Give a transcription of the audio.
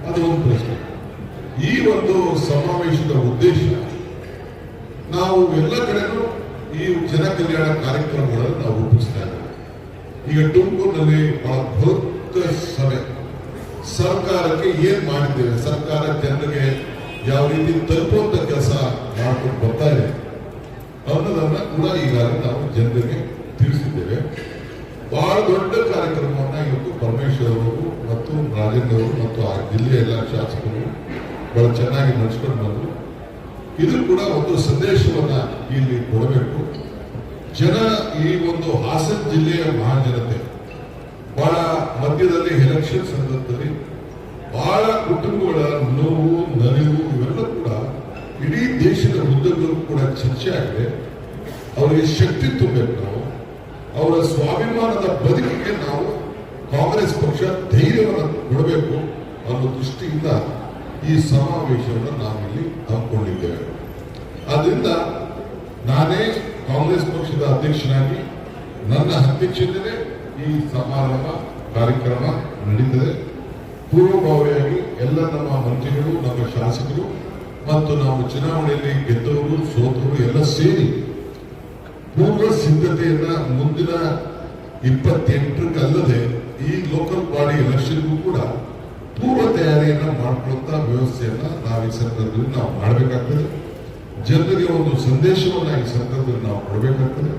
ಅದು ಒಂದು ಪ್ರಶ್ನೆ. ಈ ಒಂದು ಸಮಾವೇಶದ ಉದ್ದೇಶ ನಾವು ಎಲ್ಲ ಕಡೆನೂ ಈ ಜನ ಕಲ್ಯಾಣ ಕಾರ್ಯಕ್ರಮಗಳನ್ನು ನಾವು ರೂಪಿಸ್ತಾ ಇದ್ದೇವೆ. ಈಗ ತುಮಕೂರಿನಲ್ಲಿ ಬಹಳ ಬೃಹತ್ ಸಭೆ, ಸರ್ಕಾರಕ್ಕೆ ಏನ್ ಮಾಡಿದ್ದೇವೆ, ಸರ್ಕಾರ ಜನರಿಗೆ ಯಾವ ರೀತಿ ತಲುಪುವಂತ ಕೆಲಸ ಮಾಡ್ಕೊಂಡು ಬರ್ತಾ ಇದೆ ಅನ್ನೋದನ್ನ ಕೂಡ ಈಗಾಗಲೇ ನಾವು ಜನರಿಗೆ ತಿಳಿಸಿದ್ದೇವೆ. ಬಹಳ ದೊಡ್ಡ ಕಾರ್ಯಕ್ರಮವನ್ನ ಇವತ್ತು ಪರಮೇಶ್ವರ್ ಅವರು ಮತ್ತು ರಾಜೇಂದ್ರ ಅವರು ಮತ್ತು ಆ ಜಿಲ್ಲೆಯ ಎಲ್ಲ ಶಾಸಕರು ಬಹಳ ಚೆನ್ನಾಗಿ ನಡೆಸ್ಕೊಂಡು ಬಂದರು. ಇದು ಕೂಡ ಒಂದು ಸಂದೇಶವನ್ನ ಇಲ್ಲಿ ಕೊಡಬೇಕು. ಜನ ಈ ಒಂದು ಹಾಸನ ಜಿಲ್ಲೆಯ ಮಹಾಜನತೆ ಬಹಳ ಮಧ್ಯದಲ್ಲಿ ಎಲೆಕ್ಷನ್ ಸಂದರ್ಭದಲ್ಲಿ ಬಹಳ ಕುಟುಂಬಗಳ ನೋವು ನಲಿವು ಇವೆಲ್ಲ ಕೂಡ ಇಡೀ ದೇಶದ ಉದ್ದಗಲೂ ಕೂಡ ಚರ್ಚೆ ಆಗಿದೆ. ಅವರಿಗೆ ಶಕ್ತಿ ತುಂಬಬೇಕು, ನಾವು ಅವರ ಸ್ವಾಭಿಮಾನದ ಬದುಕಿಗೆ ನಾವು ಕಾಂಗ್ರೆಸ್ ಪಕ್ಷ ಧೈರ್ಯವನ್ನು ಕೊಡಬೇಕು ಅನ್ನೋ ದೃಷ್ಟಿಯಿಂದ ಈ ಸಮಾವೇಶವನ್ನು ನಾವಿಲ್ಲಿ ಹಮ್ಮಿಕೊಂಡಿದ್ದೇವೆ. ಆದ್ರಿಂದ ನಾನೇ ಕಾಂಗ್ರೆಸ್ ಪಕ್ಷದ ಅಧ್ಯಕ್ಷನಾಗಿ ನನ್ನ ಅಧ್ಯಕ್ಷತೆಯೇ ಈ ಸಮಾರಂಭ ಕಾರ್ಯಕ್ರಮ ನಡೀತದೆ. ಪೂರ್ವಭಾವಿಯಾಗಿ ಎಲ್ಲ ನಮ್ಮ ಮಂತ್ರಿಗಳು, ನಮ್ಮ ಶಾಸಕರು ಮತ್ತು ನಾವು ಚುನಾವಣೆಯಲ್ಲಿ ಗೆದ್ದವರು ಸೋತವರು ಎಲ್ಲ ಸೇರಿ ಪೂರ್ವ ಸಿದ್ಧತೆಯನ್ನ ಮುಂದಿನ 28ಕ್ಕಲ್ಲದೆ ಈ ಲೋಕಲ್ ಬಾಡಿ ಎಲೆಕ್ಷನ್ಗೂ ಕೂಡ ಪೂರ್ವ ತಯಾರಿಯನ್ನ ಮಾಡಿಕೊಳ್ಳುವಂತ ವ್ಯವಸ್ಥೆಯನ್ನ ನಾವು ಈ ಸಂದರ್ಭದಲ್ಲಿ ನಾವು ಮಾಡಬೇಕಾಗ್ತದೆ. ಜನರಿಗೆ ಒಂದು ಸಂದೇಶವನ್ನ ಈ ಸಂದರ್ಭದಲ್ಲಿ ನಾವು ಕೊಡಬೇಕಾಗ್ತದೆ.